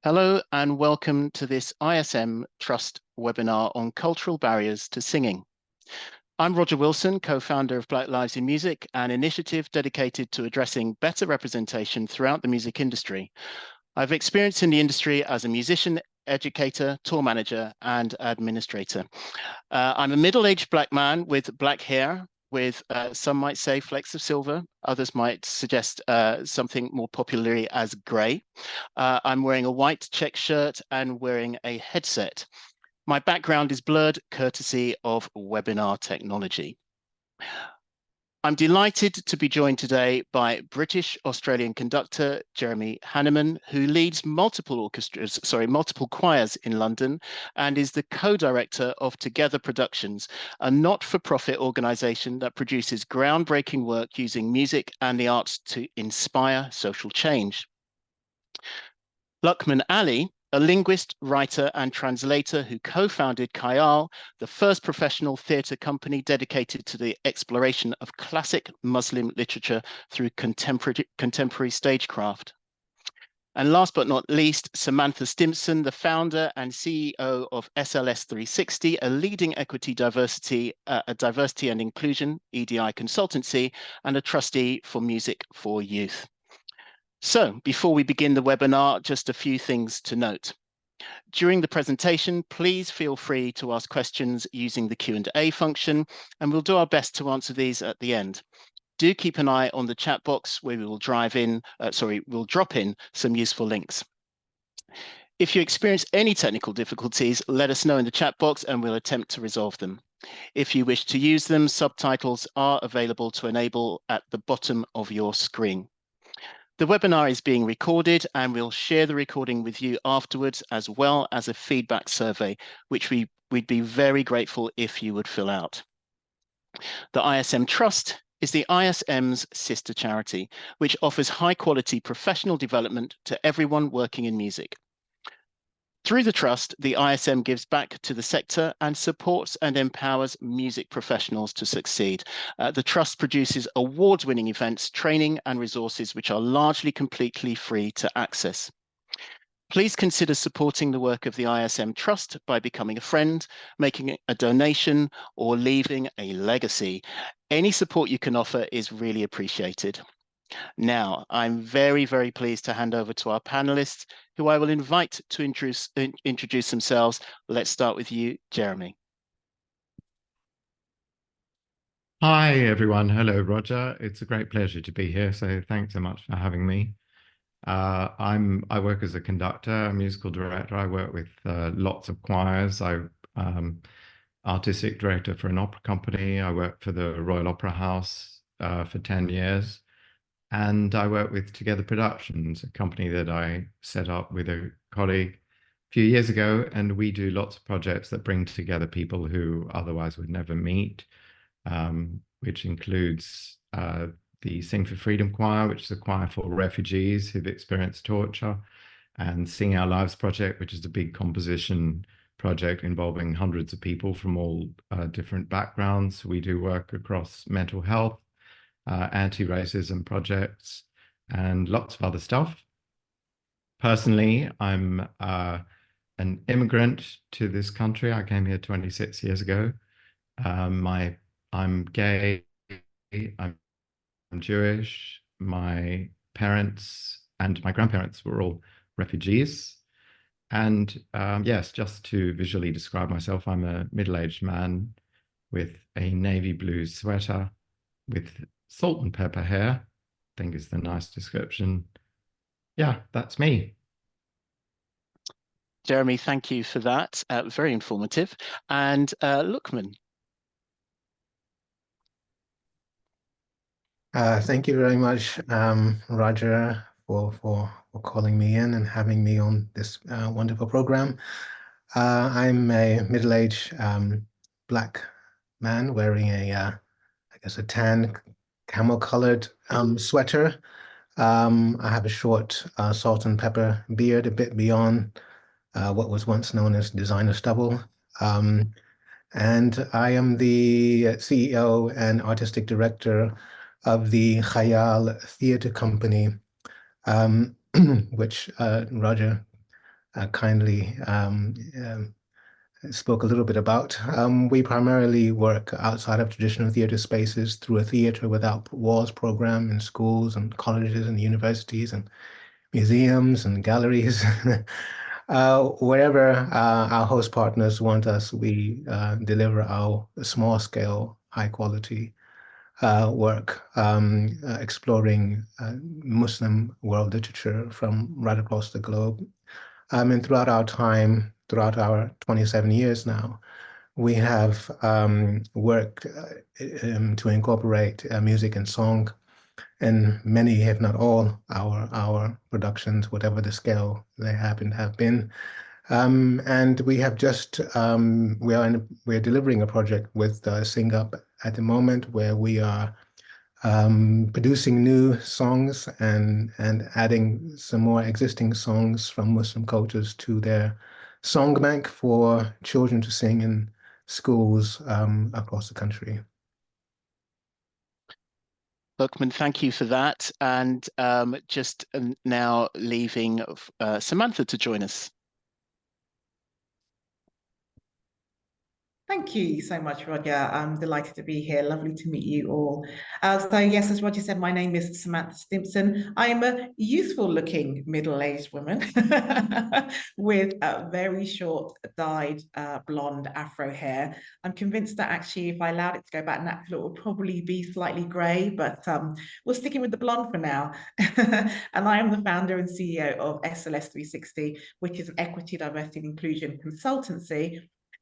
Hello and welcome to this ISM Trust webinar on cultural barriers to singing. I'm Roger Wilson, co-founder of Black Lives in Music, an initiative dedicated to addressing better representation throughout the music industry. I've experience in the industry as a musician, educator, tour manager, and administrator. I'm a middle-aged Black man with black hair, with some might say flecks of silver, others might suggest something more popularly as grey. I'm wearing a white check shirt and wearing a headset. My background is blurred courtesy of webinar technology. I'm delighted to be joined today by British-Australian conductor Jeremy Haneman, who leads multiple choirs in London and is the co-director of Together Productions, a not-for-profit organisation that produces groundbreaking work using music and the arts to inspire social change. Luqman Ali, a linguist, writer, and translator who co-founded Khayal, the first professional theatre company dedicated to the exploration of classic Muslim literature through contemporary stagecraft. And last but not least, Samantha Stimpson, the founder and CEO of SLS 360, a leading equity diversity and inclusion EDI consultancy, and a trustee for Music for Youth. So before we begin the webinar, just a few things to note. During the presentation, please feel free to ask questions using the Q&A function, and we'll do our best to answer these at the end. Do keep an eye on the chat box where we will we'll drop in some useful links. If you experience any technical difficulties, let us know in the chat box and we'll attempt to resolve them. If you wish to use them, subtitles are available to enable at the bottom of your screen. The webinar is being recorded and we'll share the recording with you afterwards, as well as a feedback survey, which we'd be very grateful if you would fill out. The ISM Trust is the ISM's sister charity, which offers high quality professional development to everyone working in music. Through the Trust, the ISM gives back to the sector and supports and empowers music professionals to succeed. The Trust produces award-winning events, training and resources which are largely completely free to access. Please consider supporting the work of the ISM Trust by becoming a friend, making a donation, or leaving a legacy. Any support you can offer is really appreciated. Now, I'm very, very pleased to hand over to our panelists, who I will invite to introduce themselves. Let's start with you, Jeremy. Hi, everyone. Hello, Roger. It's a great pleasure to be here. So thanks so much for having me. I work as a conductor, a musical director. I work with lots of choirs. I'm artistic director for an opera company. I work for the Royal Opera House for 10 years. And I work with Together Productions, a company that I set up with a colleague a few years ago. And we do lots of projects that bring together people who otherwise would never meet, which includes the Sing for Freedom Choir, which is a choir for refugees who've experienced torture, and Sing Our Lives Project, which is a big composition project involving hundreds of people from all different backgrounds. We do work across mental health, anti-racism projects, and lots of other stuff. Personally, I'm an immigrant to this country. I came here 26 years ago. I'm gay, I'm Jewish. My parents and my grandparents were all refugees. And yes, just to visually describe myself, I'm a middle-aged man with a navy blue sweater with salt and pepper hair, I think is the nice description. Yeah, that's me. Jeremy, thank you for that. Very informative. And Luqman. Thank you very much, Roger, for calling me in and having me on this wonderful program. I'm a middle-aged Black man wearing I guess a tan camel-colored sweater. I have a short salt and pepper beard, a bit beyond what was once known as designer stubble. And I am the CEO and artistic director of the Khayal Theatre Company, which Roger kindly spoke a little bit about. We primarily work outside of traditional theatre spaces through a Theatre Without Walls program in schools and colleges and universities and museums and galleries. Wherever our host partners want us, we deliver our small scale, high quality work exploring Muslim world literature from right across the globe. And throughout our time, throughout our 27 years now, we have worked to incorporate music and song in many, if not all, our productions, whatever the scale they happen to have been. And we have just we're delivering a project with Sing Up at the moment, where we are producing new songs and adding some more existing songs from Muslim cultures to their song bank for children to sing in schools across the country. Luqman, thank you for that. And just now leaving Samantha to join us. Thank you so much, Roger. I'm delighted to be here. Lovely to meet you all. So yes, as Roger said, my name is Samantha Stimpson. I am a youthful-looking middle-aged woman with a very short, dyed blonde afro hair. I'm convinced that actually, if I allowed it to go back natural, it would probably be slightly grey, but we're sticking with the blonde for now. And I am the founder and CEO of SLS 360, which is an equity, diversity, and inclusion consultancy.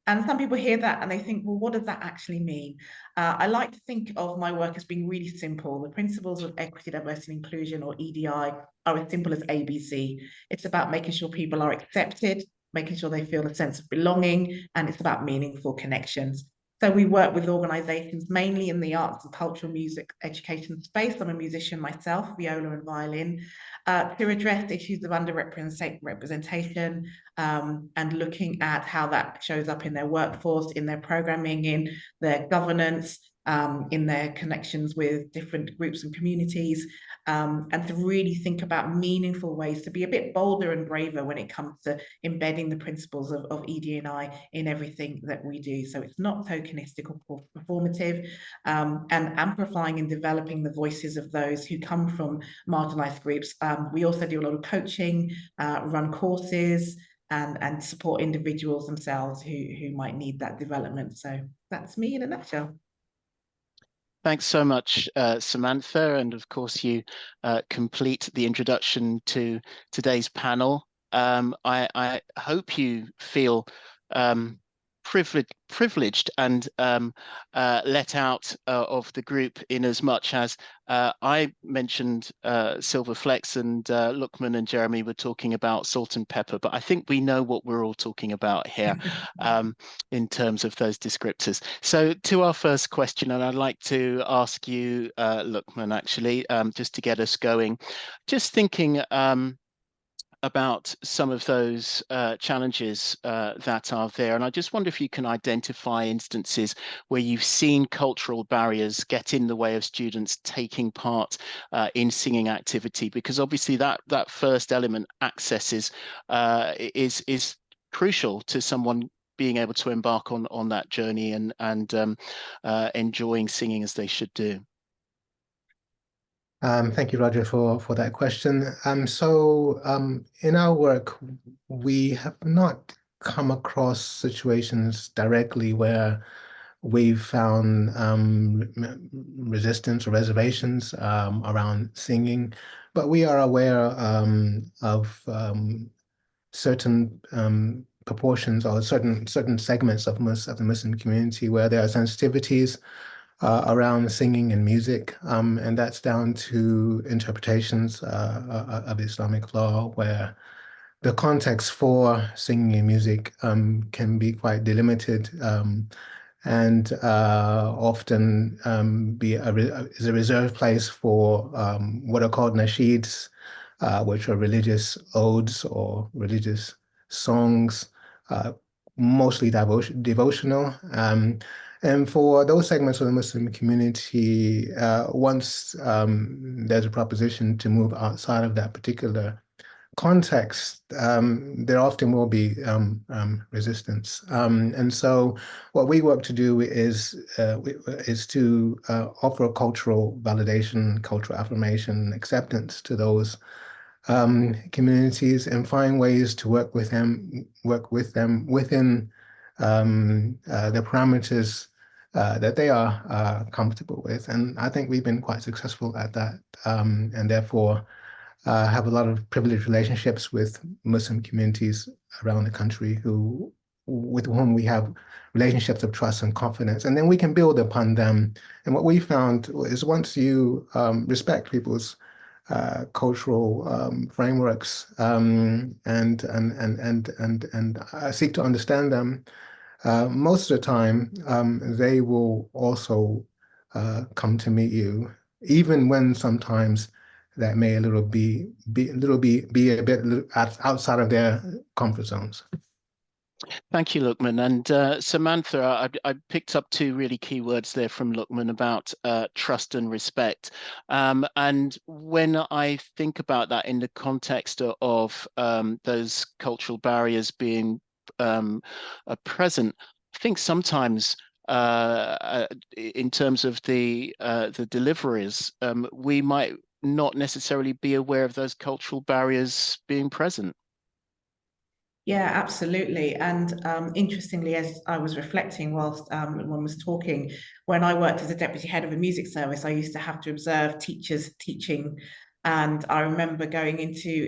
And some people hear that and they think, well, what does that actually mean? I like to think of my work as being really simple. The principles of equity, diversity, and inclusion, or EDI, are as simple as ABC. It's about making sure people are accepted, making sure they feel a sense of belonging, and it's about meaningful connections. So we work with organizations mainly in the arts and cultural music education space. I'm a musician myself, viola and violin, to address issues of underrepresentation and looking at how that shows up in their workforce, in their programming, in their governance, in their connections with different groups and communities, and to really think about meaningful ways to be a bit bolder and braver when it comes to embedding the principles of ED&I in everything that we do. So it's not tokenistic or performative, and amplifying and developing the voices of those who come from marginalized groups. We also do a lot of coaching, run courses, and support individuals themselves who might need that development. So that's me in a nutshell. Thanks so much, Samantha. And of course, you complete the introduction to today's panel. I hope you feel privileged and let out of the group, in as much as I mentioned Silver Flex, and Luqman and Jeremy were talking about salt and pepper, but I think we know what we're all talking about here in terms of those descriptors. So to our first question, and I'd like to ask you, Luqman, actually, just to get us going, just thinking about some of those challenges that are there. And I just wonder if you can identify instances where you've seen cultural barriers get in the way of students taking part in singing activity, because obviously that first element, access, is crucial to someone being able to embark on that journey and enjoying singing as they should do. Thank you, Roger, for that question. In our work, we have not come across situations directly where we've found resistance or reservations around singing, but we are aware of certain proportions or certain segments of the Muslim community where there are sensitivities around singing and music, and that's down to interpretations of Islamic law, where the context for singing and music can be quite delimited, and often is a reserved place for what are called nasheeds, which are religious odes or religious songs, mostly devotional. And for those segments of the Muslim community, once there's a proposition to move outside of that particular context, there often will be resistance. And so what we work to do is to offer a cultural validation, cultural affirmation, acceptance to those communities and find ways to work with them within the parameters that they are comfortable with. And I think we've been quite successful at that, and therefore have a lot of privileged relationships with Muslim communities around the country with whom we have relationships of trust and confidence, and then we can build upon them. And what we found is once you respect people's cultural frameworks and seek to understand them, most of the time they will also come to meet you, even when sometimes that may a little be a bit outside of their comfort zones. Thank you, Luqman. And Samantha, I picked up two really key words there from Luqman about trust and respect. And when I think about that in the context of those cultural barriers being present, I think sometimes in terms of the deliveries, we might not necessarily be aware of those cultural barriers being present. Yeah, absolutely. And interestingly, as I was reflecting whilst one was talking, when I worked as a deputy head of a music service, I used to have to observe teachers teaching. And I remember going into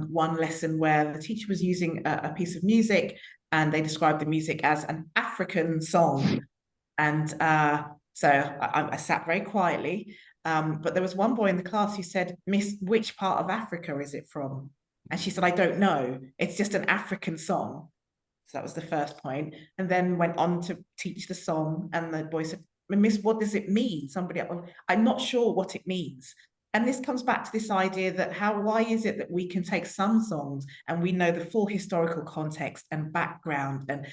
one lesson where the teacher was using a piece of music and they described the music as an African song. And so I sat very quietly. But there was one boy in the class who said, "Miss, which part of Africa is it from?" And she said, "I don't know. It's just an African song." So that was the first point. And then went on to teach the song. And the boy said, "Miss, what does it mean?" Somebody, "I'm not sure what it means." And this comes back to this idea that why is it that we can take some songs and we know the full historical context and background and,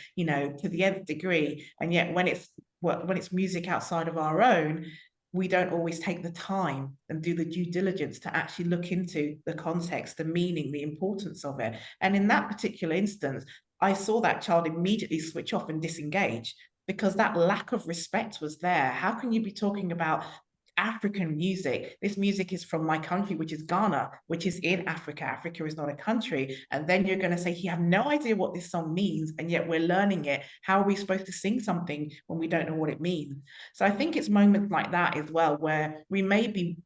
to the nth degree, and yet when it's music outside of our own, we don't always take the time and do the due diligence to actually look into the context, the meaning, the importance of it. And in that particular instance, I saw that child immediately switch off and disengage because that lack of respect was there. How can you be talking about African music? This music is from my country, which is Ghana, which is in Africa. Africa is not a country. And then you're going to say, you have no idea what this song means, and yet we're learning it. How are we supposed to sing something when we don't know what it means? So I think it's moments like that as well, where we may be,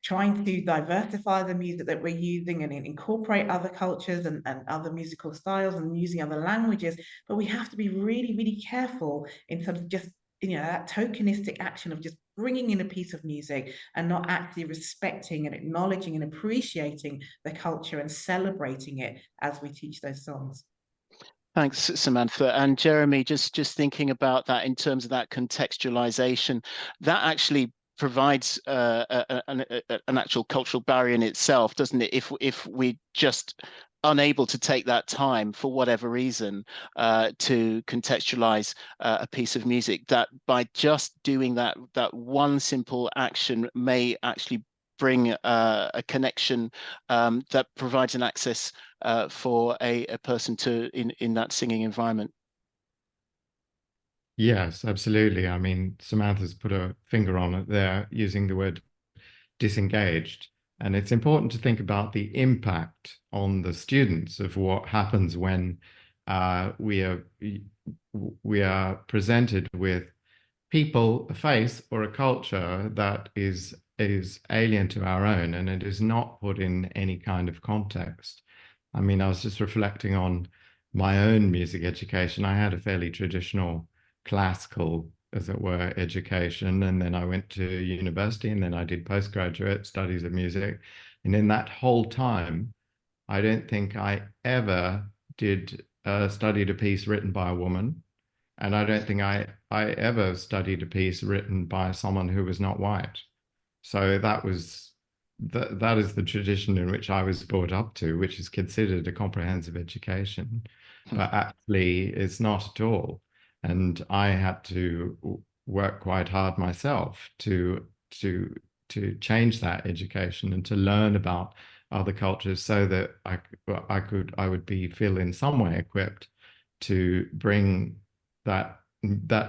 trying to diversify the music that we're using and incorporate other cultures and other musical styles and using other languages. But we have to be really, really careful in terms of just that tokenistic action of just bringing in a piece of music and not actually respecting and acknowledging and appreciating the culture and celebrating it as we teach those songs. Thanks, Samantha. And Jeremy, just thinking about that in terms of that contextualization, that actually provides an actual cultural barrier in itself, doesn't it? If we just unable to take that time for whatever reason to contextualize a piece of music, that by just doing that one simple action may actually bring a connection that provides an access for a person to in that singing environment. Yes, absolutely. I mean, Samantha's put a finger on it there using the word disengaged. And it's important to think about the impact on the students of what happens when we are presented with people, a face, or a culture that is alien to our own, and it is not put in any kind of context. I mean, I was just reflecting on my own music education. I had a fairly traditional classical, as it were, education. And then I went to university and then I did postgraduate studies of music. And in that whole time, I don't think I ever studied a piece written by a woman. And I don't think I ever studied a piece written by someone who was not white. So that is the tradition in which I was brought up to, which is considered a comprehensive education, but actually it's not at all. And I had to work quite hard myself to change that education and to learn about other cultures, so that I would feel in some way equipped to bring that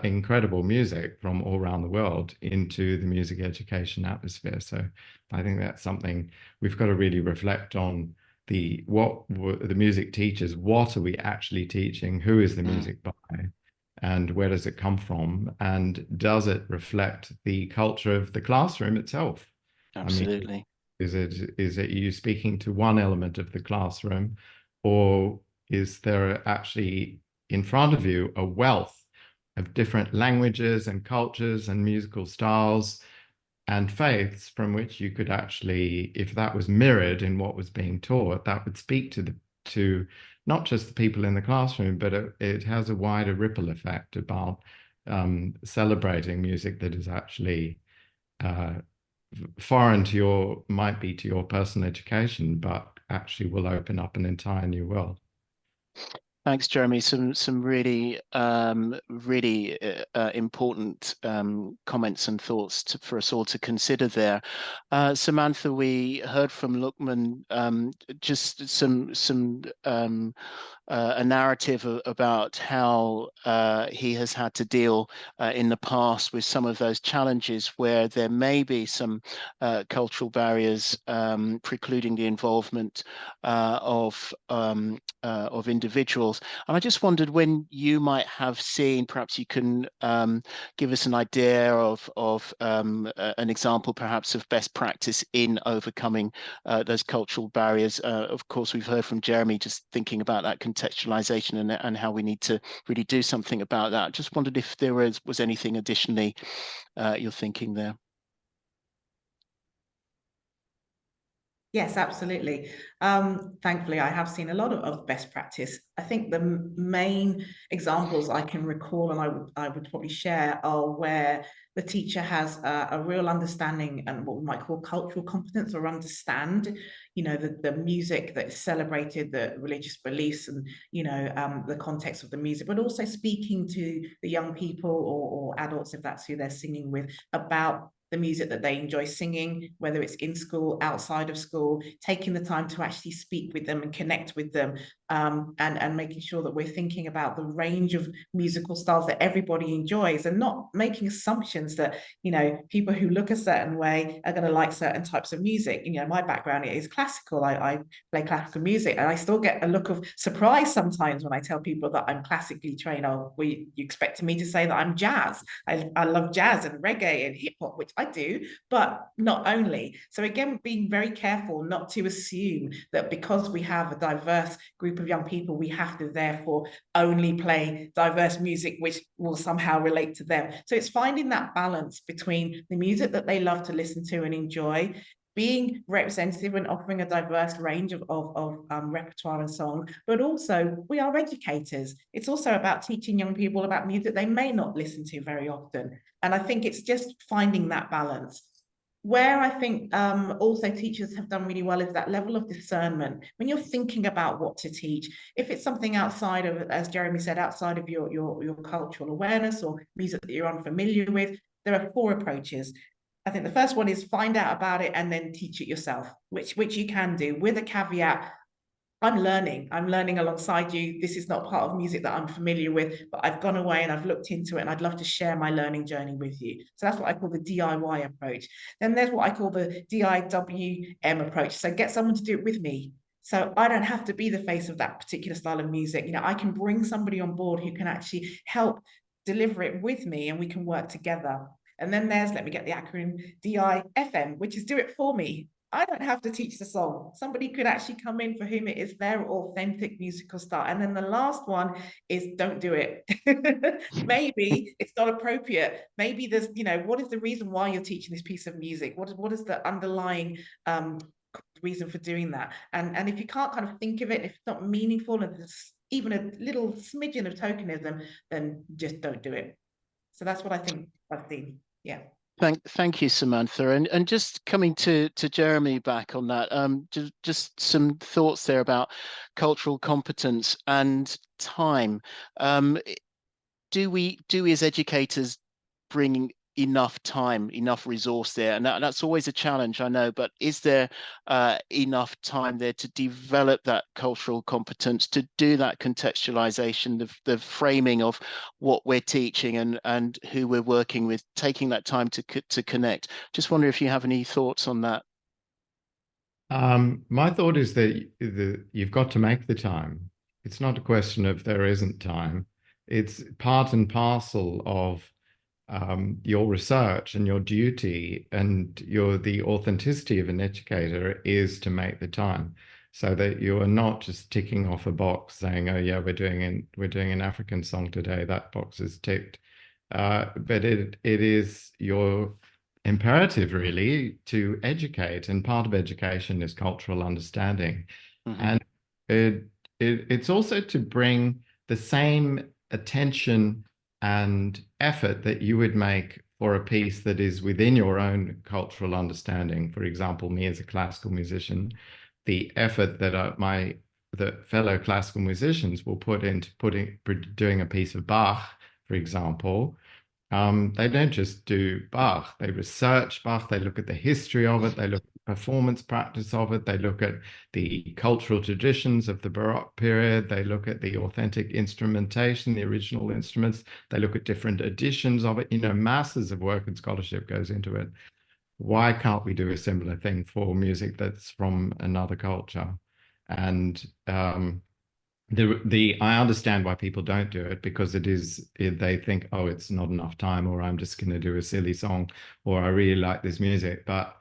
incredible music from all around the world into the music education atmosphere. So I think that's something we've got to really reflect on. What the music teachers, what are we actually teaching? Who is the music by? And where does it come from? And does it reflect the culture of the classroom itself? Absolutely. I mean, is it you speaking to one element of the classroom, or is there actually in front of you a wealth of different languages and cultures and musical styles and faiths from which you could actually, if that was mirrored in what was being taught, that would speak to not just the people in the classroom, but it has a wider ripple effect about celebrating music that is actually foreign to might be to your personal education, but actually will open up an entire new world. Thanks, Jeremy. Some really important comments and thoughts for us all to consider there. Samantha, we heard from Luqman just a narrative about how he has had to deal in the past with some of those challenges where there may be some cultural barriers precluding the involvement of individuals. And I just wondered when you might have seen, perhaps you can give us an idea of an example perhaps of best practice in overcoming those cultural barriers. Of course, we've heard from Jeremy just thinking about that contextualization and how we need to really do something about that. Just wondered if there was anything additionally you're thinking there. Yes, absolutely. Thankfully, I have seen a lot of best practice. I think the main examples I can recall and I would probably share are where the teacher has a real understanding and what we might call cultural competence, or understand, the music that is celebrated, the religious beliefs, and, the context of the music, but also speaking to the young people or adults, if that's who they're singing with, about the music that they enjoy singing, whether it's in school, outside of school, taking the time to actually speak with them and connect with them, and making sure that we're thinking about the range of musical styles that everybody enjoys, and not making assumptions that, people who look a certain way are going to like certain types of music. My background is classical. I play classical music, and I still get a look of surprise sometimes when I tell people that I'm classically trained. Oh, you expected me to say that I'm jazz. I love jazz and reggae and hip hop, which I do, but not only. So again, being very careful not to assume that because we have a diverse group of young people, we have to therefore only play diverse music which will somehow relate to them. So it's finding that balance between the music that they love to listen to and enjoy, being representative and offering a diverse range of repertoire and song, but also we are educators. It's also about teaching young people about music they may not listen to very often. And I think it's just finding that balance. Where I think also teachers have done really well is that level of discernment. When you're thinking about what to teach, if it's something outside of, as Jeremy said, outside of your cultural awareness or music that you're unfamiliar with, there are 4 approaches. I think the first one is find out about it and then teach it yourself, which you can do with a caveat. I'm learning alongside you. This is not part of music that I'm familiar with, but I've gone away and I've looked into it, and I'd love to share my learning journey with you. So that's what I call the DIY approach. Then there's what I call the DIWM approach. So get someone to do it with me. So I don't have to be the face of that particular style of music. I can bring somebody on board who can actually help deliver it with me, and we can work together. And then there's, let me get the acronym, DIFM, which is do it for me. I don't have to teach the song. Somebody could actually come in for whom it is their authentic musical style. And then the last one is don't do it. Maybe it's not appropriate. Maybe there's, what is the reason why you're teaching this piece of music? What is the underlying reason for doing that? And if you can't kind of think of it, if it's not meaningful and there's even a little smidgen of tokenism, then just don't do it. So that's what I think I've seen. Yeah. Thank you, Samantha. And just coming to Jeremy back on that, just some thoughts there about cultural competence and time. Do we as educators bring enough time, enough resource there? And that's always a challenge, I know, but is there enough time there to develop that cultural competence, to do that contextualization, the framing of what we're teaching and who we're working with, taking that time to connect? Just wonder if you have any thoughts on that. My thought is that you've got to make the time. It's not a question of there isn't time. It's part and parcel of your research and your duty and the authenticity of an educator is to make the time, so that you are not just ticking off a box saying, "Oh yeah, we're doing an African song today. That box is ticked." But it is your imperative really to educate, and part of education is cultural understanding. Mm-hmm. And it's also to bring the same attention and effort that you would make for a piece that is within your own cultural understanding. For example, me as a classical musician, the effort that the fellow classical musicians will put into doing a piece of Bach, for example. They don't just do Bach, they research Bach, they look at the history of it, they look at the performance practice of it, they look at the cultural traditions of the Baroque period, they look at the authentic instrumentation, the original instruments, they look at different editions of it. Masses of work and scholarship goes into it. Why can't we do a similar thing for music that's from another culture? And I understand why people don't do it, because they think, oh, it's not enough time, or I'm just going to do a silly song, or I really like this music, but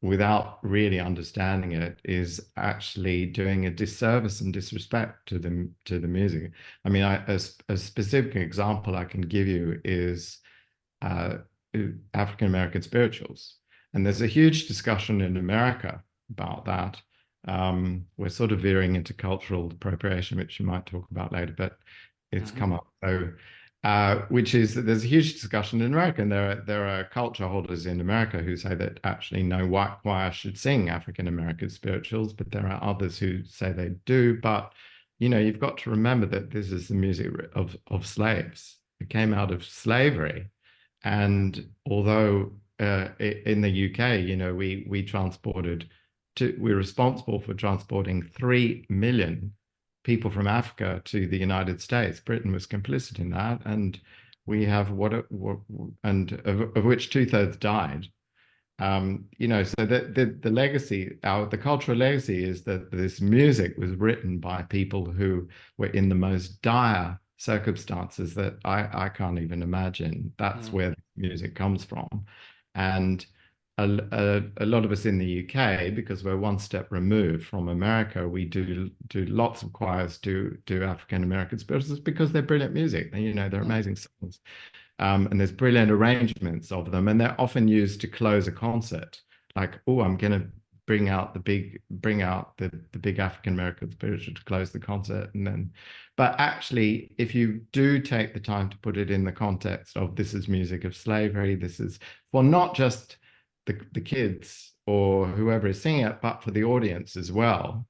without really understanding it is actually doing a disservice and disrespect to the music. I mean, a specific example I can give you is African American spirituals, and there's a huge discussion in America about that. We're sort of veering into cultural appropriation, which you might talk about later, but it's come up. So, which is that there's a huge discussion in America, and there are culture holders in America who say that actually no white choir should sing African American spirituals, but there are others who say they do. But you've got to remember that this is the music of slaves. It came out of slavery, and although in the UK, we're responsible for transporting 3 million people from Africa to the United States. Britain was complicit in that, and we have of which 2/3 died. So the legacy, the cultural legacy, is that this music was written by people who were in the most dire circumstances that I can't even imagine. That's where music comes from. And a lot of us in the UK, because we're one step removed from America, we do lots of choirs do African American spirituals because they're brilliant music. They're amazing songs. And there's brilliant arrangements of them, and they're often used to close a concert. Like, oh, I'm going to bring out the big African American spiritual to close the concert, but actually, if you do take the time to put it in the context of this is music of slavery, this is for not just the kids or whoever is singing it, but for the audience as well,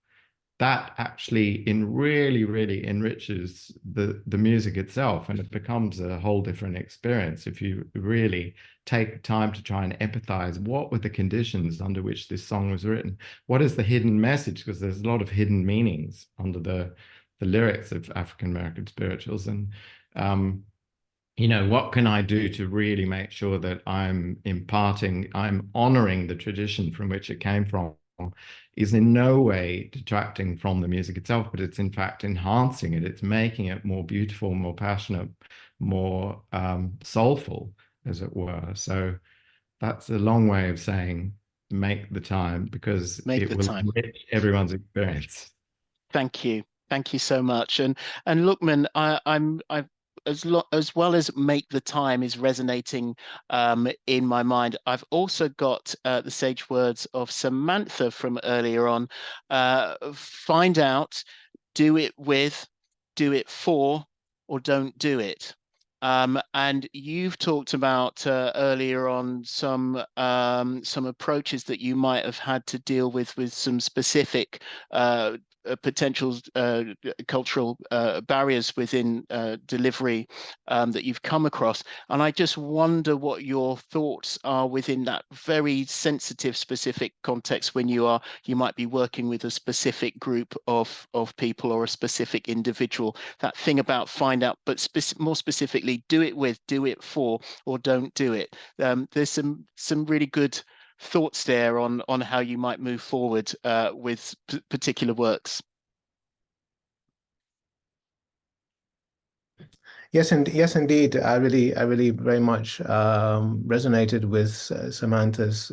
that actually really, really enriches the music itself, and it becomes a whole different experience if you really take time to try and empathize. What were the conditions under which this song was written? What is the hidden message? Because there's a lot of hidden meanings under the lyrics of African American spirituals. And what can I do to really make sure that I'm honoring the tradition from which it came from, is in no way detracting from the music itself, but it's in fact enhancing it. It's making it more beautiful, more passionate, more soulful, as it were. So that's a long way of saying make the time, because it will enrich everyone's experience. Thank you. Thank you so much. And Luqman, I as well as make the time is resonating in my mind, I've also got the sage words of Samantha from earlier on. Find out, do it with, do it for, or don't do it. And you've talked about earlier on some approaches that you might have had to deal with some specific potential cultural barriers within delivery that you've come across. And I just wonder what your thoughts are within that very sensitive, specific context when you might be working with a specific group of people or a specific individual. That thing about find out, but more specifically, do it with, do it for, or don't do it. There's some really good thoughts there on how you might move forward with particular works. Yes, and yes, indeed. I really very much resonated with Samantha's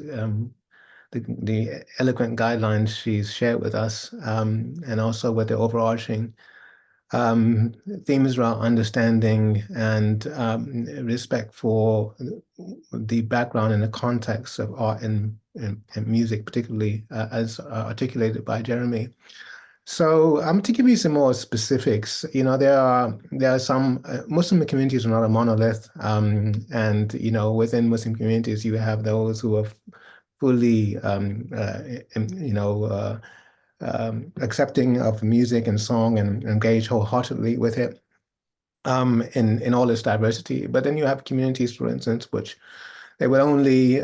the eloquent guidelines she's shared with us, and also with the overarching themes around understanding and respect for the background and the context of art and music, particularly as articulated by Jeremy. So to give you some more specifics, there are some Muslim communities are not a monolith, and within Muslim communities you have those who are fully accepting of music and song and engage wholeheartedly with it in all its diversity. But then you have communities, for instance, which they will only,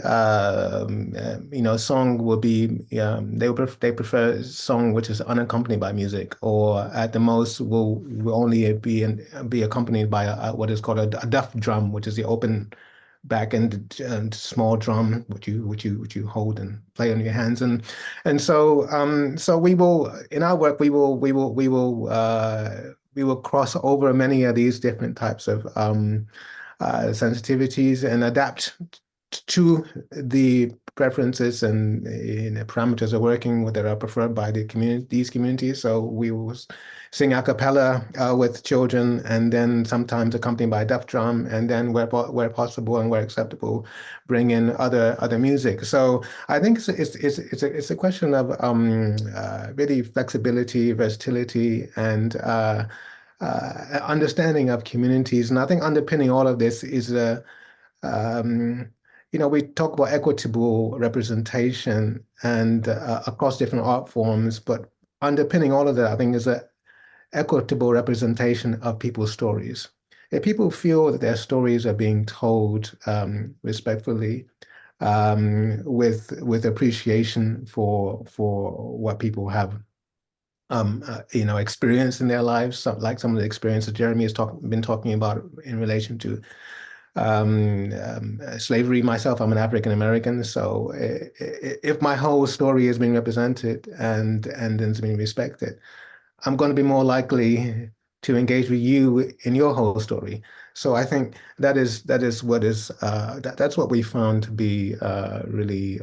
song will be, they prefer song which is unaccompanied by music, or at the most will only be accompanied by what is called a duff drum, which is the open back and small drum which you hold and play on your hands, and so we will in our work we will cross over many of these different types of sensitivities and adapt to the preferences and parameters of working that are preferred by these communities. So we will sing a cappella with children, and then sometimes accompanied by a duff drum, and then where possible and where acceptable, bring in other music. So I think it's a question of really flexibility, versatility, and understanding of communities. And I think underpinning all of this is we talk about equitable representation and across different art forms, but underpinning all of that, I think, is an equitable representation of people's stories. If people feel that their stories are being told respectfully, with appreciation for what people have experienced in their lives, like some of the experiences Jeremy has been talking about in relation to slavery. Myself, I'm an African American, so if my whole story is being represented and is being respected, I'm going to be more likely to engage with you in your whole story. So I think that's what we found to be really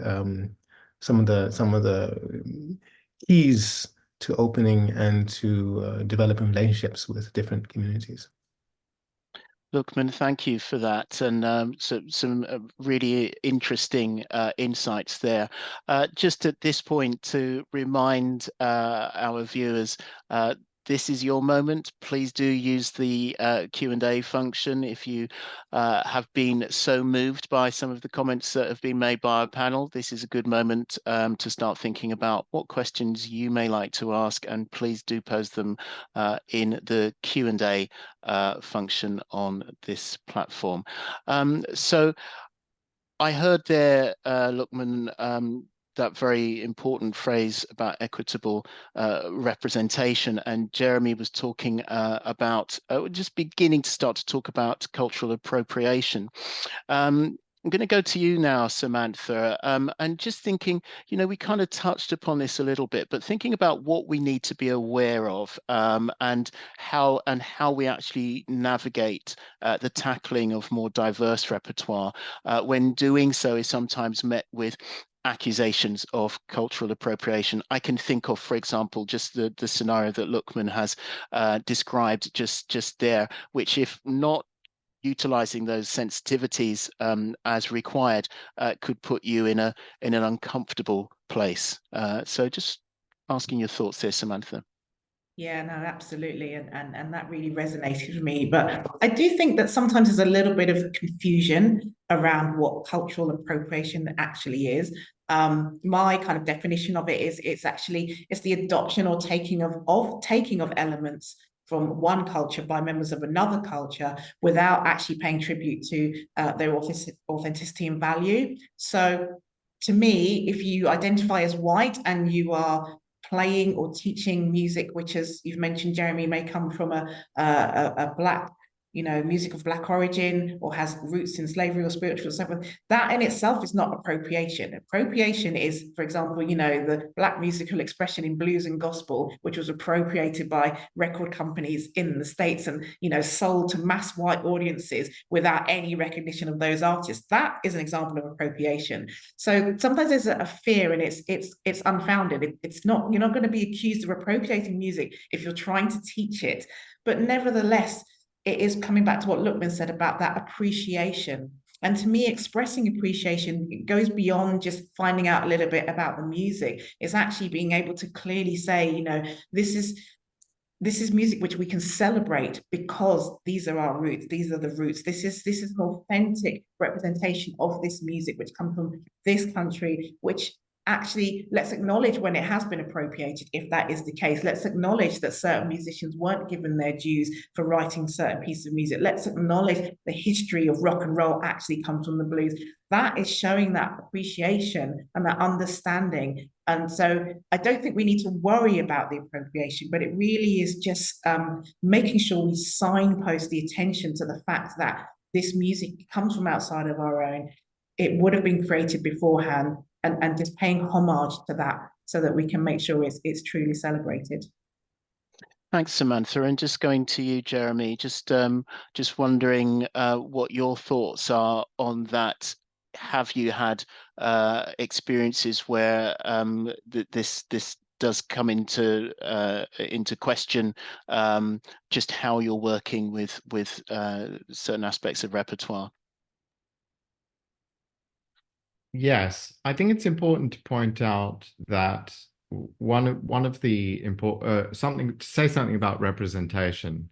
some of the keys to opening and to developing relationships with different communities. Luqman, thank you for that, and some really interesting insights there. Just at this point, to remind our viewers, this is your moment. Please do use the Q&A function if you have been so moved by some of the comments that have been made by our panel. This is a good moment to start thinking about what questions you may like to ask, and please do pose them in the Q&A function on this platform. So I heard there, Luqman, that very important phrase about equitable representation, and Jeremy was talking about just beginning to start to talk about cultural appropriation. I'm going to go to you now, Samantha, and just thinking, we kind of touched upon this a little bit, but thinking about what we need to be aware of and how we actually navigate the tackling of more diverse repertoire when doing so is sometimes met with accusations of cultural appropriation. I can think of, for example, just the scenario that Luqman has described just there, which, if not utilizing those sensitivities as required, could put you in an uncomfortable place. So just asking your thoughts there, Samantha. Yeah, no, absolutely. And that really resonated with me. But I do think that sometimes there's a little bit of confusion around what cultural appropriation actually is. My kind of definition of it is it's the adoption or taking of elements from one culture by members of another culture without actually paying tribute to their authenticity and value. So to me, if you identify as white and you are playing or teaching music, which, as you've mentioned, Jeremy, may come from a black, music of black origin or has roots in slavery or spiritual stuff, that in itself is not appropriation. Appropriation is, for example, the black musical expression in blues and gospel, which was appropriated by record companies in the States and, sold to mass white audiences without any recognition of those artists. That is an example of appropriation. So sometimes there's a fear, and it's unfounded. It's not, you're not going to be accused of appropriating music if you're trying to teach it. But nevertheless, it is coming back to what Luqman said about that appreciation. And to me, expressing appreciation, it goes beyond just finding out a little bit about the music. It's actually being able to clearly say, this is music which we can celebrate because these are our roots. These are the roots. This is an authentic representation of this music which comes from this country, which actually, let's acknowledge when it has been appropriated, if that is the case. Let's acknowledge that certain musicians weren't given their dues for writing certain pieces of music. Let's acknowledge the history of rock and roll actually comes from the blues. That is showing that appreciation and that understanding. And so I don't think we need to worry about the appropriation, but it really is just making sure we signpost the attention to the fact that this music comes from outside of our own. It would have been created beforehand, and just paying homage to that so that we can make sure it's truly celebrated. Thanks, Samantha. And just going to you, Jeremy, just wondering what your thoughts are on that. Have you had experiences where this does come into question, just how you're working with certain aspects of repertoire? Yes, I think it's important to point out that one of the important something about representation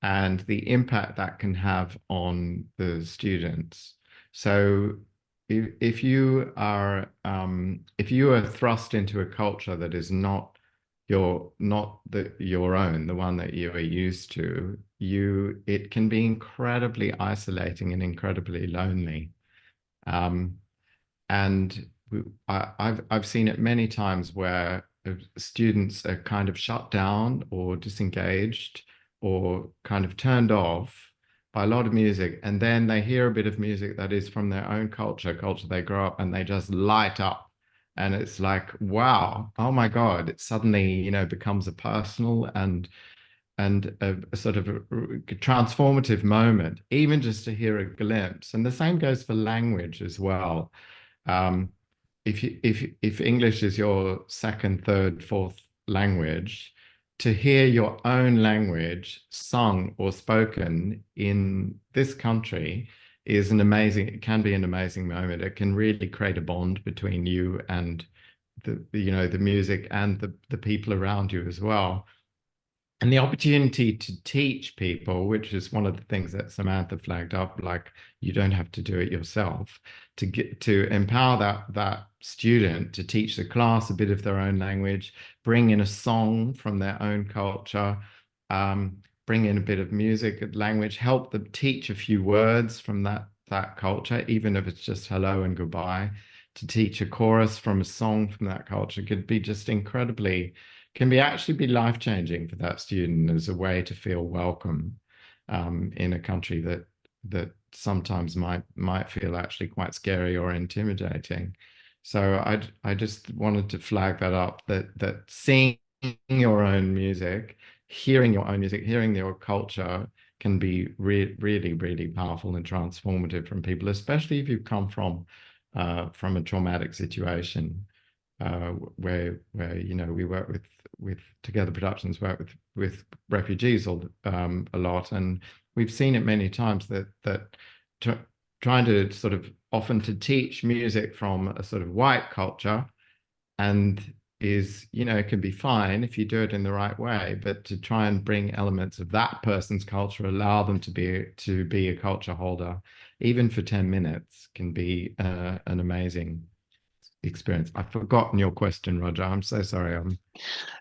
and the impact that can have on the students. So if you are thrust into a culture that is not your own, the one that you are used to, it can be incredibly isolating and incredibly lonely. And I've seen it many times where students are kind of shut down or disengaged or kind of turned off by a lot of music, and then they hear a bit of music that is from their own culture they grow up, and they just light up, and it's like, wow, oh my God, it suddenly becomes a personal and a sort of a transformative moment, even just to hear a glimpse. And the same goes for language as well. If English is your second, third, fourth language, to hear your own language sung or spoken in this country it can be an amazing moment. It can really create a bond between you and the music and the people around you as well. And the opportunity to teach people, which is one of the things that Samantha flagged up, like you don't have to do it yourself, to empower that student to teach the class a bit of their own language, bring in a song from their own culture, bring in a bit of music, language, help them teach a few words from that culture, even if it's just hello and goodbye. To teach a chorus from a song from that culture could be just actually be life-changing for that student as a way to feel welcome in a country that sometimes might feel actually quite scary or intimidating. So I just wanted to flag that up, that seeing your own music, hearing your culture can be really, really powerful and transformative from people, especially if you've come from a traumatic situation. Where we work with Together Productions, work with refugees a lot, and we've seen it many times that trying to sort of often to teach music from a sort of white culture, and is, it can be fine if you do it in the right way, but to try and bring elements of that person's culture, allow them to be a culture holder, even for 10 minutes, can be an amazing experience. I've forgotten your question, Roger. I'm so sorry.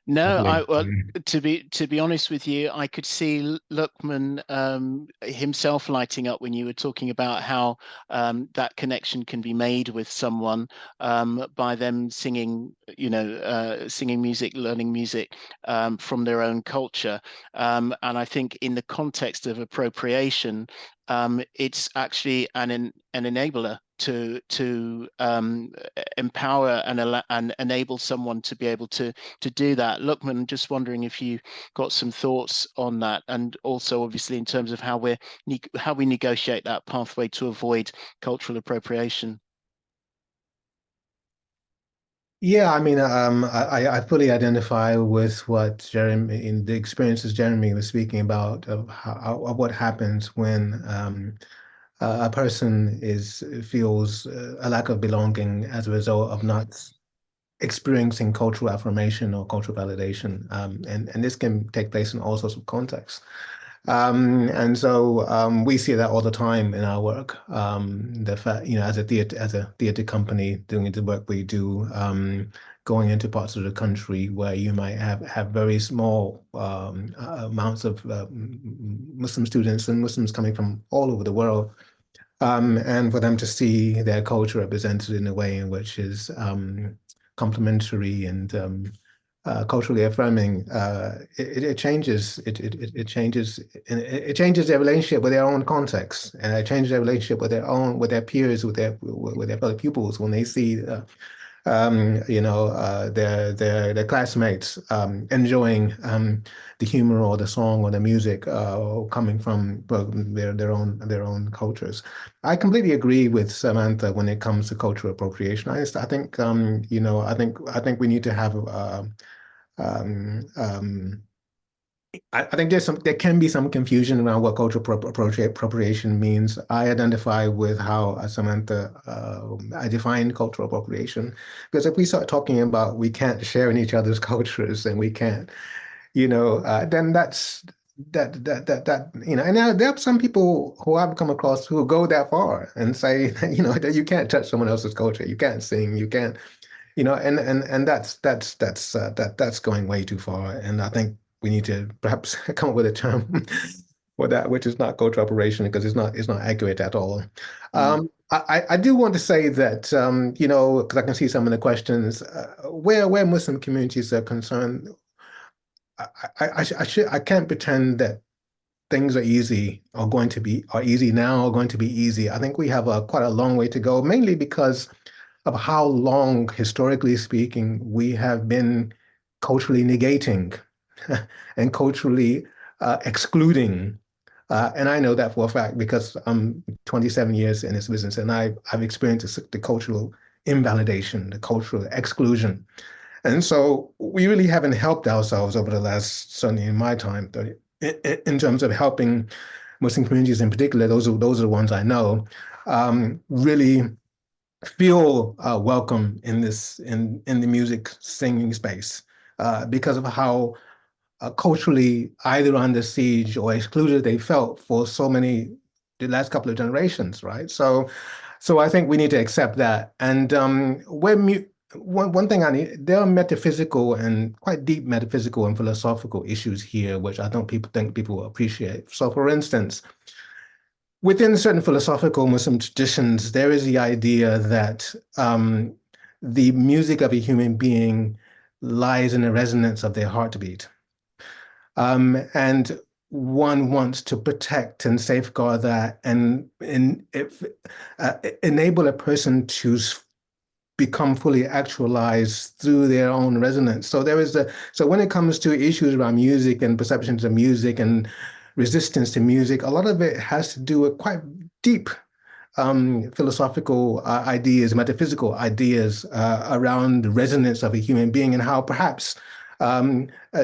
No, well, to be honest with you, I could see Luqman himself lighting up when you were talking about how that connection can be made with someone by them singing, singing music, learning music from their own culture. And I think in the context of appropriation, it's actually an enabler to empower and enable someone to be able to do that. Luqman, just wondering if you got some thoughts on that, and also obviously in terms of how we negotiate that pathway to avoid cultural appropriation. Yeah, I mean, I fully identify with what Jeremy, in the experiences Jeremy was speaking about, of of what happens when a person feels a lack of belonging as a result of not experiencing cultural affirmation or cultural validation. And this can take place in all sorts of contexts. And so we see that all the time in our work. The fact, as a theater company doing the work we do, going into parts of the country where you might have very small amounts of Muslim students and Muslims coming from all over the world. And for them to see their culture represented in a way in which is complementary and culturally affirming, it changes it changes their relationship with their own context, and it changes their relationship with their peers, with their fellow pupils when they see their classmates enjoying the humor or the song or the music coming from their own cultures. I completely agree with Samantha when it comes to cultural appropriation. I think I think we need to have I think there can be some confusion around what cultural appropriation means. I identify with how Samantha I define cultural appropriation, because if we start talking about we can't share in each other's cultures and we can't, then that's and there are some people who I've come across who go that far and say, that you can't touch someone else's culture, you can't sing, you can't, and that's going way too far. And I think we need to perhaps come up with a term for that, which is not cultural appropriation, because it's not accurate at all. I do want to say that because I can see some of the questions where Muslim communities are concerned. I can't pretend that things are easy or are easy now or going to be easy. I think we have quite a long way to go, mainly because of how long, historically speaking, we have been culturally negating and culturally excluding. And I know that for a fact because I'm 27 years in this business, and I've experienced the cultural invalidation, the cultural exclusion. And so we really haven't helped ourselves over the last, certainly in my time, in terms of helping Muslim communities in particular. Those are the ones I know, really feel welcome in the music singing space because of how culturally either under siege or excluded they felt for the last couple of generations, right? So I think we need to accept that. And one thing there are metaphysical and quite deep metaphysical and philosophical issues here, which I don't think people will appreciate. So for instance, within certain philosophical Muslim traditions, there is the idea that the music of a human being lies in the resonance of their heartbeat. And one wants to protect and safeguard that and enable a person to become fully actualized through their own resonance. So when it comes to issues around music and perceptions of music and resistance to music, a lot of it has to do with quite deep philosophical ideas, metaphysical ideas around the resonance of a human being, and how perhaps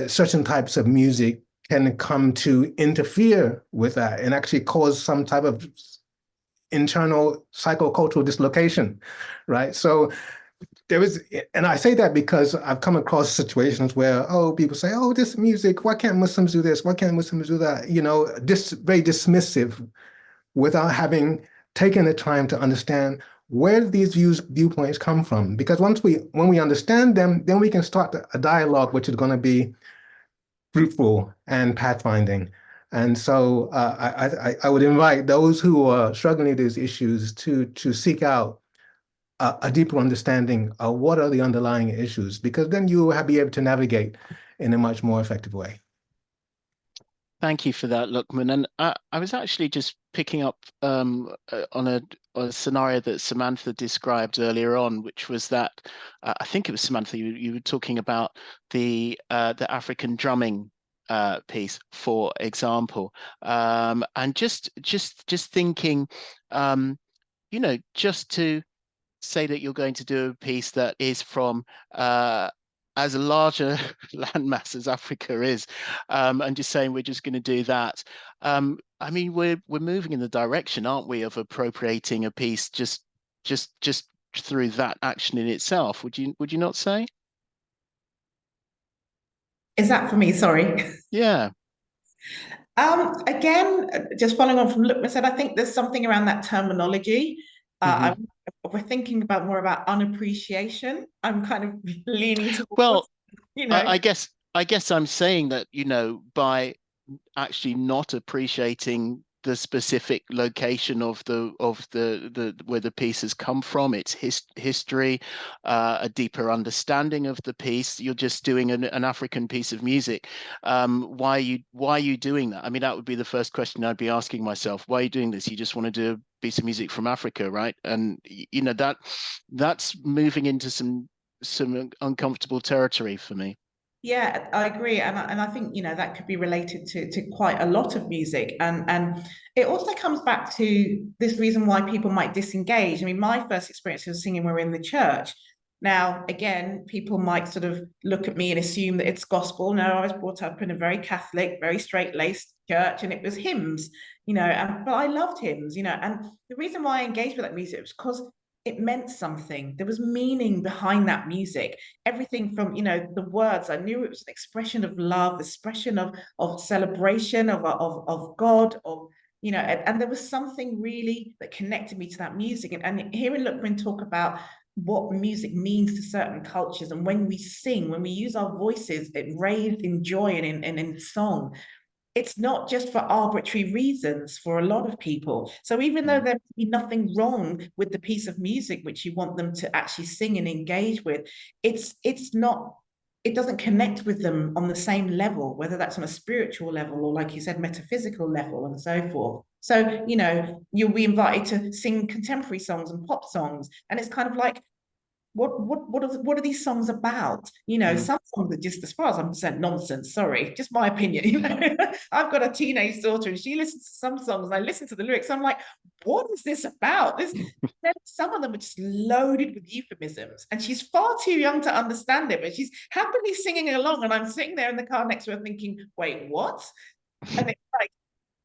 certain types of music can come to interfere with that and actually cause some type of internal psychocultural dislocation, right? So there is, and I say that because I've come across situations where, oh, people say, oh, this music, why can't Muslims do this? Why can't Muslims do that? You know, very dismissive without having taken the time to understand where these viewpoints come from. Because when we understand them, then we can start a dialogue which is going to be fruitful and pathfinding. And so I would invite those who are struggling with these issues to seek out a deeper understanding of what are the underlying issues, because then you will be able to navigate in a much more effective way. Thank you for that, Luqman. And I was actually just picking up on a scenario that Samantha described earlier on, which was that I think it was Samantha. You were talking about the African drumming piece, for example, and just thinking, you know, just to say that you're going to do a piece that is from as larger landmass as Africa is, and just saying we're just going to do that. I mean, we're moving in the direction, aren't we, of appropriating a piece just through that action in itself? Would you not say? Is that for me? Sorry. Yeah. Again, just following on from Luqman said, I think there's something around that terminology. Mm-hmm. We're thinking about more about unappreciation. I'm kind of leaning towards, Well, you know. I guess I'm saying that, you know, by actually not appreciating the specific location of the where the piece has come from, its history, a deeper understanding of the piece. You're just doing an African piece of music. Why are you doing that? I mean, that would be the first question I'd be asking myself. Why are you doing this? You just want to do a piece of music from Africa, right? And you know, that's moving into some uncomfortable territory for me. Yeah, I agree, and I think, you know, that could be related to quite a lot of music, and it also comes back to this reason why people might disengage. I mean, my first experience of singing were in the church. Now, again, people might sort of look at me and assume that it's gospel. No, I was brought up in a very Catholic, very straight-laced church, and it was hymns, you know, but I loved hymns, you know, and the reason why I engaged with that music was because it meant something. There was meaning behind that music. Everything from, you know, the words, I knew it was an expression of love, expression of celebration of God, of, you know, and there was something really that connected me to that music. And hearing Luqman talk about what music means to certain cultures, and when we sing, when we use our voices, it raised in joy and in song, it's not just for arbitrary reasons for a lot of people. So even though there may be nothing wrong with the piece of music which you want them to actually sing and engage with, it's not, it doesn't connect with them on the same level, whether that's on a spiritual level or, like you said, metaphysical level and so forth. So, you know, you'll be invited to sing contemporary songs and pop songs, and it's kind of like, what are these songs about? You know, some songs are just, as far as I'm concerned, nonsense. Sorry, just my opinion. You know, I've got a teenage daughter, and she listens to some songs, and I listen to the lyrics. I'm like, what is this about? Some of them are just loaded with euphemisms, and she's far too young to understand it, but she's happily singing along, and I'm sitting there in the car next to her thinking, wait, what? And it's like,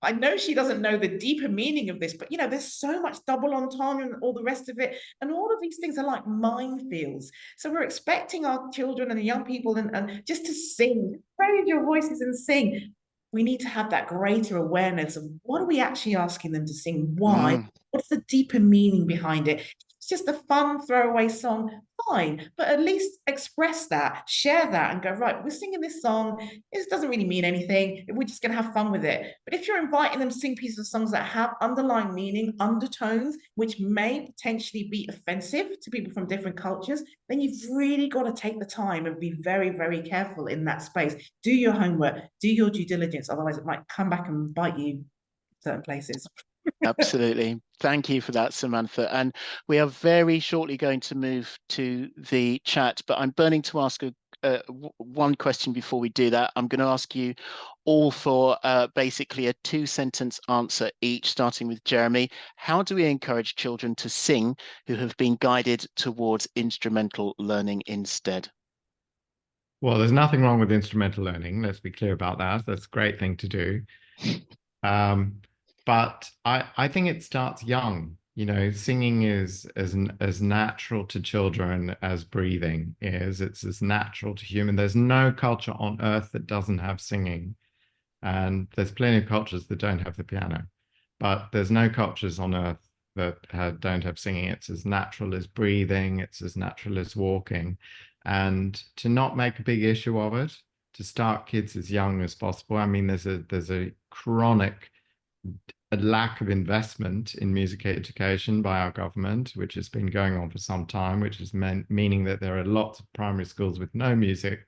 I know she doesn't know the deeper meaning of this, but, you know, there's so much double entendre and all the rest of it. And all of these things are like minefields. So we're expecting our children and the young people and just to sing, raise your voices and sing. We need to have that greater awareness of what are we actually asking them to sing? Why? What's the deeper meaning behind it? It's just a fun throwaway song, fine, but at least express that, share that, and go, right, we're singing this song. It doesn't really mean anything. We're just going to have fun with it. But if you're inviting them to sing pieces of songs that have underlying meaning, undertones, which may potentially be offensive to people from different cultures, then you've really got to take the time and be very, very careful in that space. Do your homework, do your due diligence. Otherwise, it might come back and bite you in certain places. Absolutely. Thank you for that, Samantha. And we are very shortly going to move to the chat, but I'm burning to ask one question before we do that. I'm going to ask you all for basically a 2-sentence answer each, starting with Jeremy. How do we encourage children to sing who have been guided towards instrumental learning instead? Well, there's nothing wrong with instrumental learning. Let's be clear about that. That's a great thing to do. But I think it starts young. You know, singing is as natural to children as breathing is. It's as natural to human. There's no culture on earth that doesn't have singing. And there's plenty of cultures that don't have the piano, but there's no cultures on earth that don't have singing. It's as natural as breathing. It's as natural as walking. And to not make a big issue of it, to start kids as young as possible. I mean, there's a chronic a lack of investment in music education by our government, which has been going on for some time, which is meaning that there are lots of primary schools with no music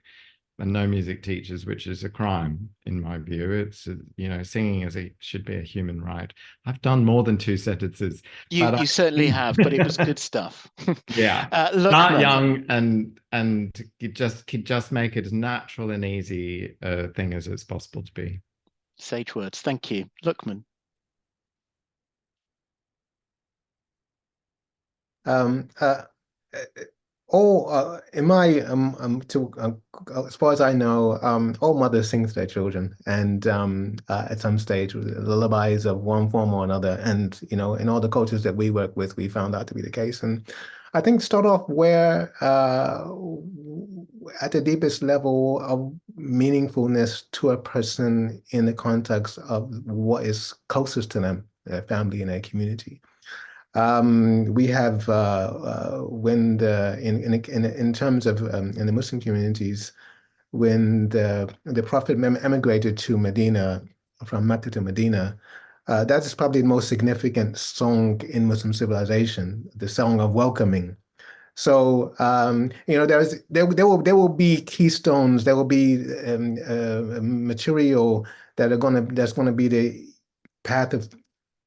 and no music teachers, which is a crime in my view. It's you know, singing should be a human right. I've done more than 2 sentences, but You certainly have, but it was good stuff. yeah, start Luqman, young and just make it as natural and easy a thing as it's possible to be. sage words. Thank you, Luqman. Um, uh, in my as far as I know, all mothers sing to their children, and at some stage, lullabies of one form or another. And you know, in all the cultures that we work with, we found that to be the case. And I think start off where at the deepest level of meaningfulness to a person in the context of what is closest to them, their family and their community. We have when in terms of in the Muslim communities, when the Prophet emigrated to Medina from Mecca to Medina, that is probably the most significant song in Muslim civilization, the song of welcoming. So you know, there will be keystones, there will be material that's gonna be the path of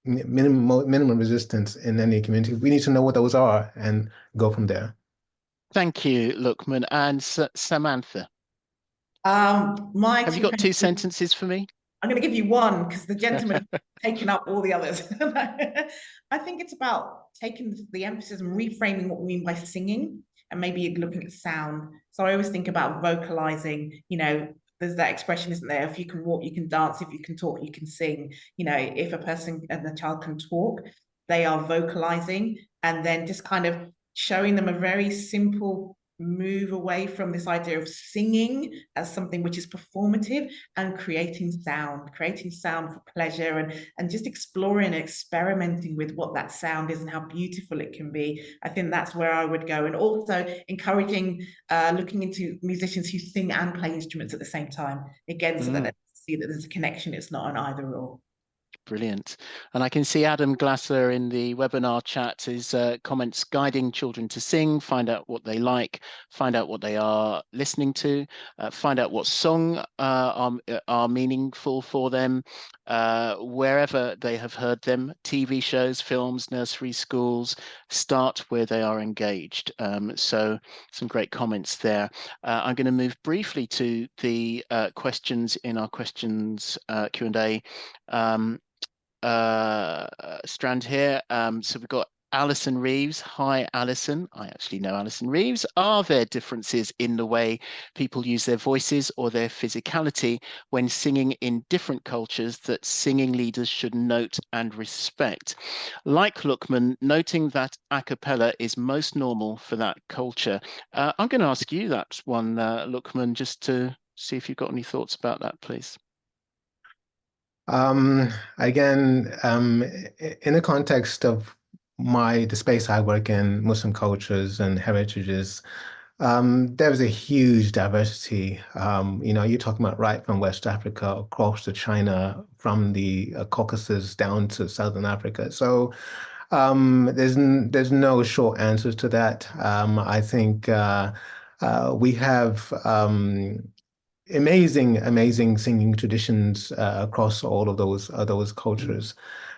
minimum resistance in any community. We need to know what those are and go from there. Thank you, Luqman. And Samantha, My have you two got two pennies. sentences for me? I'm going to give you one because the gentleman has taken up all the others. I think it's about taking the emphasis and reframing what we mean by singing and maybe looking at sound. So I always think about vocalizing, you know, there's that expression, isn't there? If you can walk, you can dance. If you can talk, you can sing. You know, if a person and a child can talk, they are vocalizing, and then just kind of showing them a very simple move away from this idea of singing as something which is performative and creating sound for pleasure, and just exploring and experimenting with what that sound is and how beautiful it can be. I think that's where I would go. And also encouraging looking into musicians who sing and play instruments at the same time, again, so that they see that there's a connection, it's not an either or. Brilliant. And I can see Adam Glasser in the webinar chat is comments guiding children to sing, find out what they like, find out what they are listening to, find out what song are meaningful for them, wherever they have heard them, TV shows, films, nursery schools, start where they are engaged. So some great comments there. I'm going to move briefly to the questions in our questions Q&A strand here. So we've got Alison Reeves. Hi, Alison. I actually know Alison Reeves. Are there differences in the way people use their voices or their physicality when singing in different cultures that singing leaders should note and respect? Like Luqman, noting that a cappella is most normal for that culture. I'm going to ask you that one, Luqman, just to see if you've got any thoughts about that, please. Again, in the context of the space I work in, Muslim cultures and heritages, there's a huge diversity. You know, you're talking about right from West Africa across to China, from the Caucasus down to Southern Africa. So there's no short answers to that. I think we have amazing singing traditions across all of those cultures.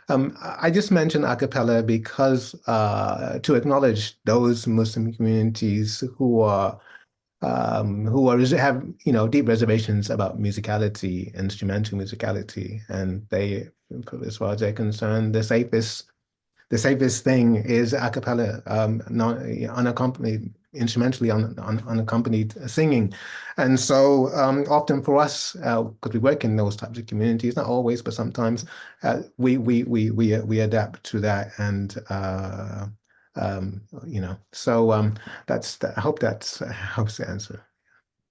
I just mentioned a cappella because to acknowledge those Muslim communities who have deep reservations about musicality, instrumental musicality, and they, as far as they're concerned, the safest thing is a cappella, unaccompanied instrumentally unaccompanied singing. And so often for us, because we work in those types of communities, not always, but sometimes, we adapt to that, and so that's that. I hope that helps to answer.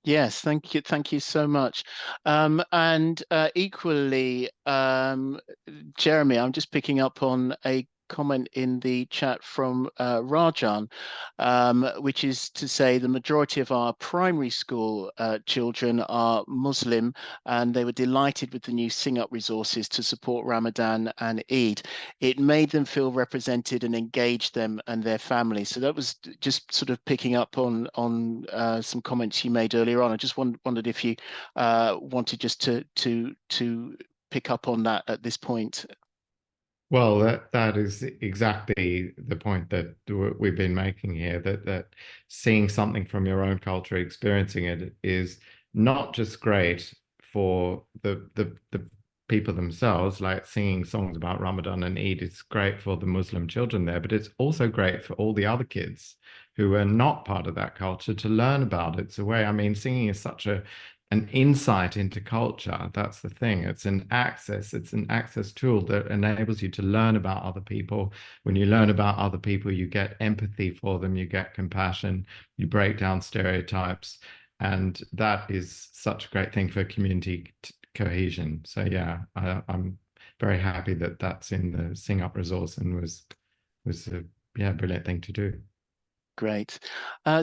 Yes, thank you so much. And equally, Jeremy, I'm just picking up on a comment in the chat from Rajan, which is to say the majority of our primary school children are Muslim, and they were delighted with the new Sing Up resources to support Ramadan and Eid. It made them feel represented and engaged them and their families. So that was just sort of picking up on some comments you made earlier on. I just wondered if you wanted just to pick up on that at this point. Well, that is exactly the point that we've been making here, that seeing something from your own culture, experiencing it, is not just great for the people themselves, like singing songs about Ramadan and Eid. It's great for the Muslim children there, but it's also great for all the other kids who are not part of that culture to learn about it. It's a way, I mean, singing is such an insight into culture. That's the thing. It's an access tool that enables you to learn about other people. When you learn about other people, you get empathy for them, you get compassion, you break down stereotypes. And that is such a great thing for community cohesion. So yeah, I'm very happy that that's in the Sing Up resource and was a brilliant thing to do. Great.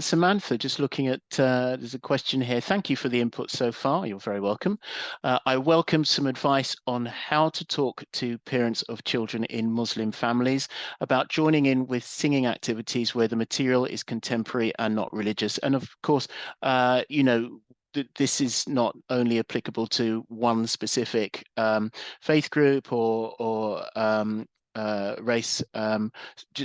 Samantha, just looking at, there's a question here. Thank you for the input so far. You're very welcome. I welcome some advice on how to talk to parents of children in Muslim families about joining in with singing activities where the material is contemporary and not religious. And of course, this is not only applicable to one specific faith group or race.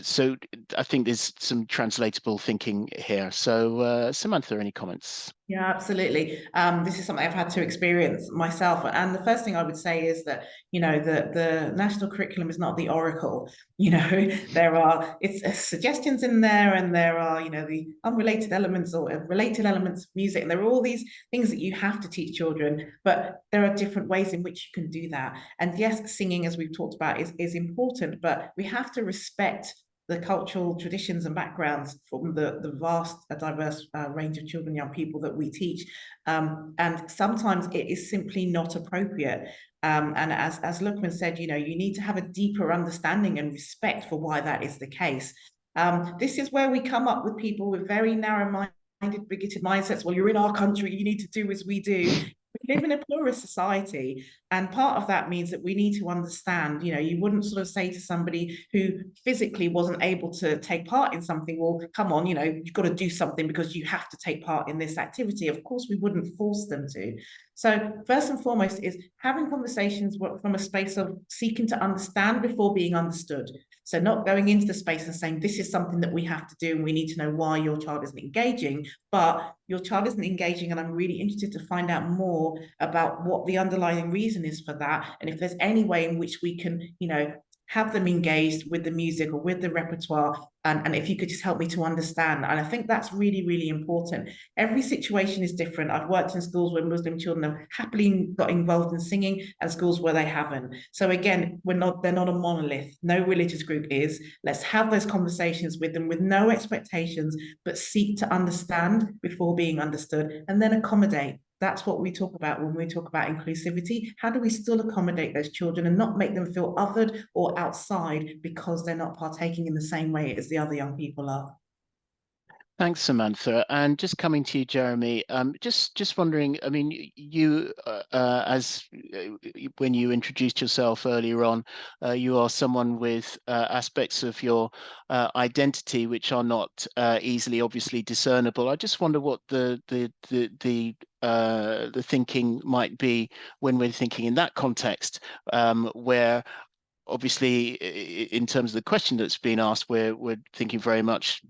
So I think there's some translatable thinking here. So Samantha, any comments? Yeah, absolutely. This is something I've had to experience myself. And the first thing I would say is that, the national curriculum is not the oracle. There are suggestions in there, and there are, the unrelated elements or related elements of music. And there are all these things that you have to teach children, but there are different ways in which you can do that. And yes, singing, as we've talked about, is important, but we have to respect the cultural traditions and backgrounds from the vast, diverse range of children, young people that we teach. And sometimes it is simply not appropriate. And as Luqman said, you need to have a deeper understanding and respect for why that is the case. This is where we come up with people with very narrow-minded, bigoted mindsets. Well, you're in our country, you need to do as we do. We live in a pluralist society, and part of that means that we need to understand, you wouldn't sort of say to somebody who physically wasn't able to take part in something, well, come on, you've got to do something because you have to take part in this activity. Of course, we wouldn't force them to. So first and foremost is having conversations from a space of seeking to understand before being understood. So not going into the space and saying, this is something that we have to do and we need to know why your child isn't engaging, but your child isn't engaging and I'm really interested to find out more about what the underlying reason is for that. And if there's any way in which we can, have them engaged with the music or with the repertoire, and if you could just help me to understand. And I think that's really, really important. Every situation is different. I've worked in schools where Muslim children have happily got involved in singing and schools where they haven't. So again, they're not a monolith. No religious group is. Let's have those conversations with them with no expectations, but seek to understand before being understood, and then accommodate. That's what we talk about when we talk about inclusivity. How do we still accommodate those children and not make them feel othered or outside because they're not partaking in the same way as the other young people are? Thanks, Samantha. And just coming to you, Jeremy, just wondering, I mean, you, when you introduced yourself earlier on, you are someone with aspects of your identity which are not easily, obviously discernible. I just wonder what the thinking might be when we're thinking in that context, where obviously, in terms of the question that's been asked, we're thinking very much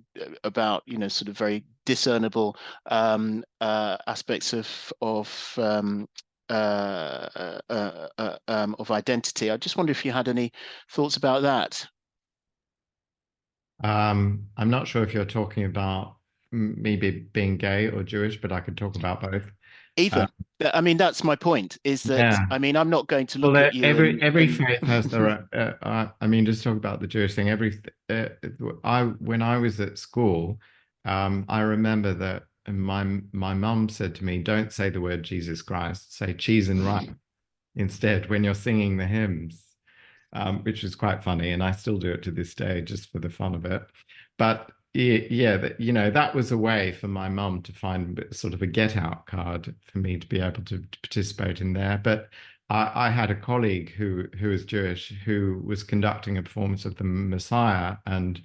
about sort of very discernible aspects of identity. I just wonder if you had any thoughts about that. I'm not sure if you're talking about being gay or Jewish, but I could talk about both. Either. I mean, that's my point, is that, Yeah. I mean, I'm not going to Well, look at you every faith has their. I mean, just talk about the Jewish thing. When I was at school, I remember that my mum said to me, "Don't say the word Jesus Christ. Say cheese and rice instead when you're singing the hymns," which was quite funny, and I still do it to this day just for the fun of it. But yeah, that was a way for my mum to find sort of a get out card for me to be able to participate in there. But I had a colleague who was Jewish who was conducting a performance of the Messiah, and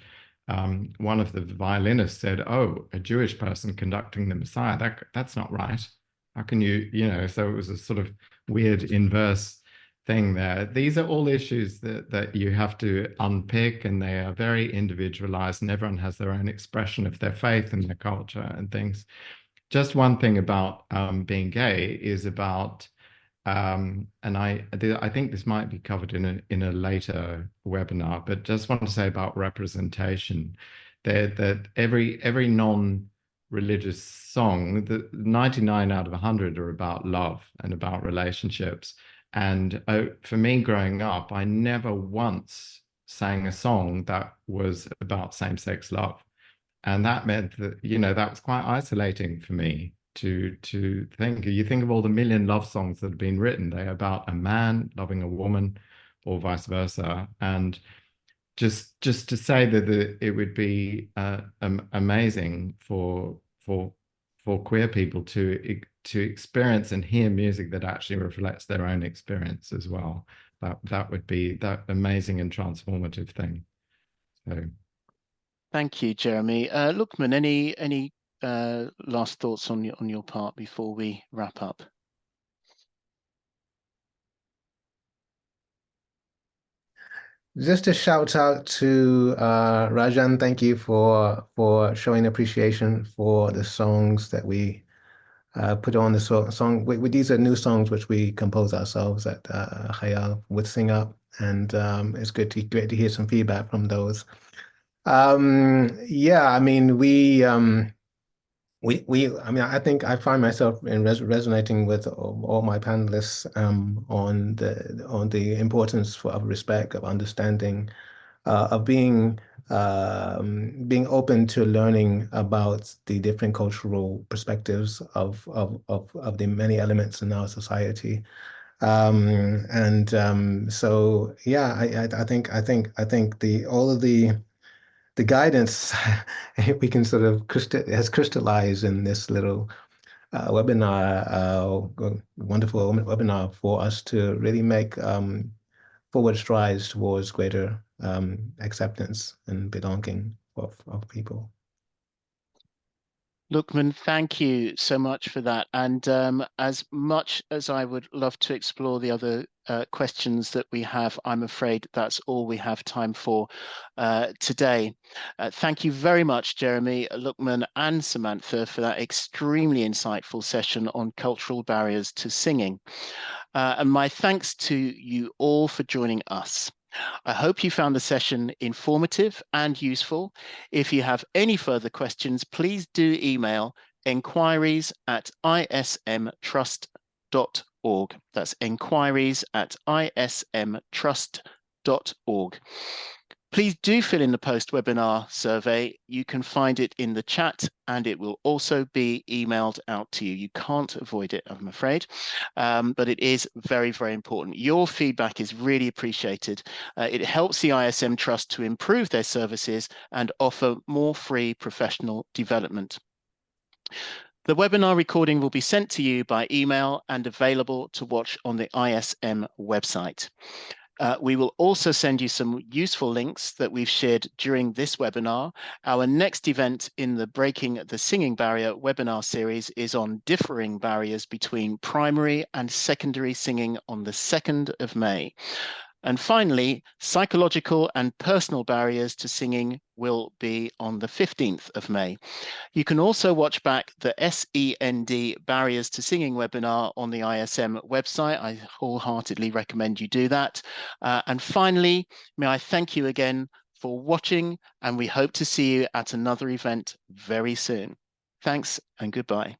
one of the violinists said, "Oh, a Jewish person conducting the Messiah, that's not right. How can you, so it was a sort of weird inverse thing there. These are all issues that you have to unpick, and they are very individualized, and everyone has their own expression of their faith and their culture and things. Just one thing about being gay is about, and I think this might be covered in a later webinar, but just want to say about representation, that every non-religious song, the 99 out of 100 are about love and about relationships. And for me, growing up, I never once sang a song that was about same-sex love. And that meant that, that was quite isolating for me to think. You think of all the million love songs that have been written, they're about a man loving a woman or vice versa. And just to say that it would be amazing for queer people to experience and hear music that actually reflects their own experience as well. That would be that amazing and transformative thing. So Thank you, Jeremy. Luqman, any last thoughts on your part before we wrap up? Just a shout out to Rajan. Thank you for showing appreciation for the songs that we put on the song. These are new songs which we compose ourselves that Khayal would sing up, and it's great to hear some feedback from those. Yeah, I mean I mean, I think I find myself resonating with all my panelists on the importance of respect, of understanding, of being open to learning about the different cultural perspectives of the many elements in our society. So yeah, I think all of the guidance we can sort of has crystallized in this little webinar, wonderful webinar for us to really make forward strides towards greater acceptance and belonging of people. Luqman, thank you so much for that. And as much as I would love to explore the other questions that we have, I'm afraid that's all we have time for today. Thank you very much, Jeremy, Luqman, and Samantha, for that extremely insightful session on cultural barriers to singing. And my thanks to you all for joining us. I hope you found the session informative and useful. If you have any further questions, please do email enquiries@ismtrust.org. That's enquiries@ismtrust.org. Please do fill in the post-webinar survey. You can find it in the chat, and it will also be emailed out to you. You can't avoid it, I'm afraid, but it is very, very important. Your feedback is really appreciated. It helps the ISM Trust to improve their services and offer more free professional development. The webinar recording will be sent to you by email and available to watch on the ISM website. We will also send you some useful links that we've shared during this webinar. Our next event in the Breaking the Singing Barrier webinar series is on differing barriers between primary and secondary singing on the 2nd of May. And finally, psychological and personal barriers to singing will be on the 15th of May. You can also watch back the SEND Barriers to Singing webinar on the ISM website. I wholeheartedly recommend you do that. And finally, may I thank you again for watching, and we hope to see you at another event very soon. Thanks and goodbye.